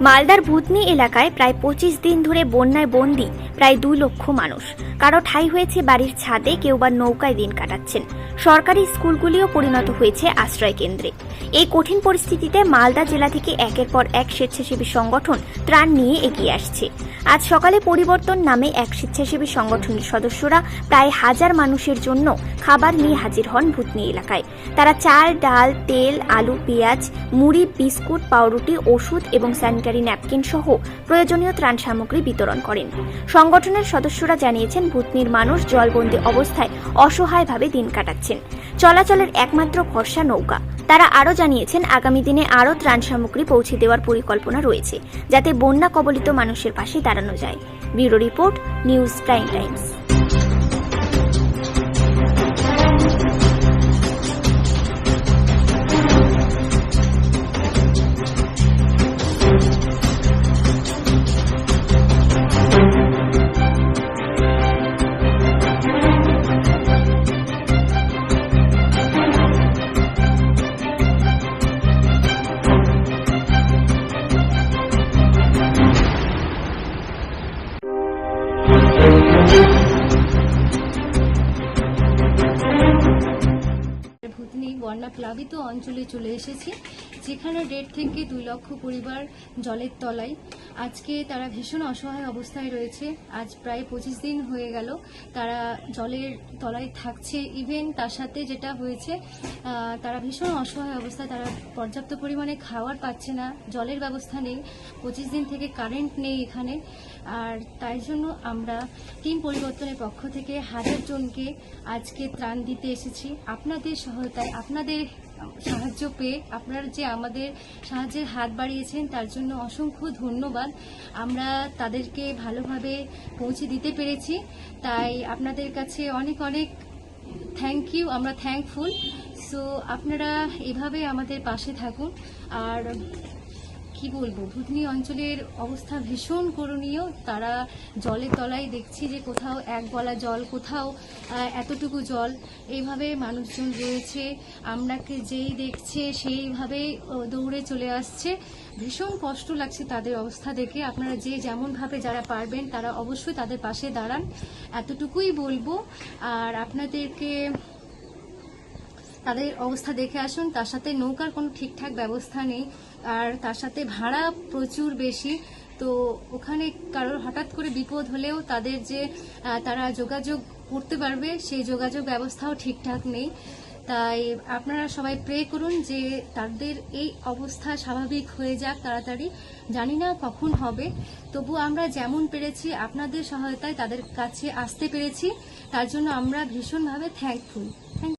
মালদার ভুতনি এলাকায় প্রায় 25 দিন ধরে বন্যায় বন্দী প্রায় 2 লক্ষ মানুষ। কারো ঠাঁই হয়েছে বাড়ির ছাদে, কেউ বা নৌকায় দিন কাটাচ্ছেন। সরকারি স্কুলগুলিও পরিণত হয়েছে আশ্রয় কেন্দ্রে। এই কঠিন পরিস্থিতিতে মালদা জেলা থেকে একের পর এক স্বেচ্ছাসেবী সংগঠন ত্রাণ নিয়ে এগিয়ে আসছে। আজ সকালে পরিবর্তন নামে এক স্বেচ্ছাসেবী সংগঠনের সদস্যরা প্রায় 1000 মানুষের জন্য খাবার নিয়ে হাজির হন ভুতনি এলাকায়। তারা চাল, ডাল, তেল, আলু, পেঁয়াজ, মুড়ি, বিস্কুট, পাউরুটি, ওষুধ এবং স্যানিটারি ন্যাপকিন সহ প্রয়োজনীয় ত্রাণ সামগ্রী বিতরণ করেন। সংগঠনের সদস্যরা জানিয়েছেন, ভুতনির মানুষ জলবন্দী অবস্থায় অসহায়ভাবে দিন কাটাচ্ছেন। চলাচলের একমাত্র ভরসা নৌকা। তারা আরও জানিয়েছেন, আগামী দিনে আরও ত্রাণ সামগ্রী পৌঁছে দেওয়ার পরিকল্পনা রয়েছে, যাতে বন্যা কবলিত মানুষের পাশে দাঁড়ানো যায়। Bureau report, news prime times. Bhutni বন্যা প্লাবিত অঞ্চলে চলে এসেছি, যেখানে 1.5 থেকে 2 লক্ষ পরিবার জলের তলায়। আজকে তারা ভীষণ অসহায় অবস্থায় রয়েছে। আজ প্রায় 25 দিন হয়ে গেল তারা জলের তলায় থাকছে। ইভেন তার সাথে যেটা হয়েছে, তারা ভীষণ অসহায় অবস্থায়, তারা পর্যাপ্ত পরিমাণে খাবার পাচ্ছে না, জলের ব্যবস্থা নেই, 25 দিন থেকে কারেন্ট নেই এখানে। আর তাই জন্য আমরা টিম পরিবর্তনের পক্ষ থেকে 1000 জনকে আজকে ত্রাণ দিতে এসেছি। আপনাদের সহায়তায়, আপনাদের সাহায্য পেয়ে আপনারা যে আমাদের সাহায্যের হাত বাড়িয়েছেন, তার জন্য অসংখ্য ধন্যবাদ। আমরা তাদেরকে ভালোভাবে পৌঁছে দিতে পেরেছি, তাই আপনাদের কাছে অনেক অনেক থ্যাংক ইউ। আমরা থ্যাঙ্কফুল। সো আপনারা এভাবে আমাদের পাশে থাকুন। আর কি বলবো, ভুতনি অঞ্চলের অবস্থা ভীষণ করুণীয়। তারা জলের তলায় দেখছি যে কোথাও 1 গলা জল, কোথাও এতটুকু জল, এইভাবে মানুষজন রয়েছে। আমরাকে যেই দেখছে সেইভাবেই দৌড়ে চলে আসছে। ভীষণ কষ্ট লাগছে তাদের অবস্থা দেখে। আপনারা যে যেমনভাবে যারা পারবেন তারা অবশ্যই তাদের পাশে দাঁড়ান, এতটুকুই বলবো। আর আপনাদেরকে তাদের অবস্থা দেখে আসুন। তার সাথে নৌকার কোনো ঠিকঠাক ব্যবস্থা নেই, আর তার সাথে ভাড়া প্রচুর বেশি। তো ওখানে কারোর হঠাৎ করে বিপদ হলেও তাদের যে তারা যোগাযোগ করতে পারবে, সেই যোগাযোগ ব্যবস্থাও ঠিকঠাক নেই। তাই আপনারা সবাই প্রে করুন যে তাদের এই অবস্থা স্বাভাবিক হয়ে যাক তাড়াতাড়ি। জানি না কখন হবে, তবু আমরা যেমন পেরেছি আপনাদের সহায়তায় তাদের কাছে আসতে পেরেছি, তার জন্য আমরা ভীষণভাবে থ্যাঙ্কফুল।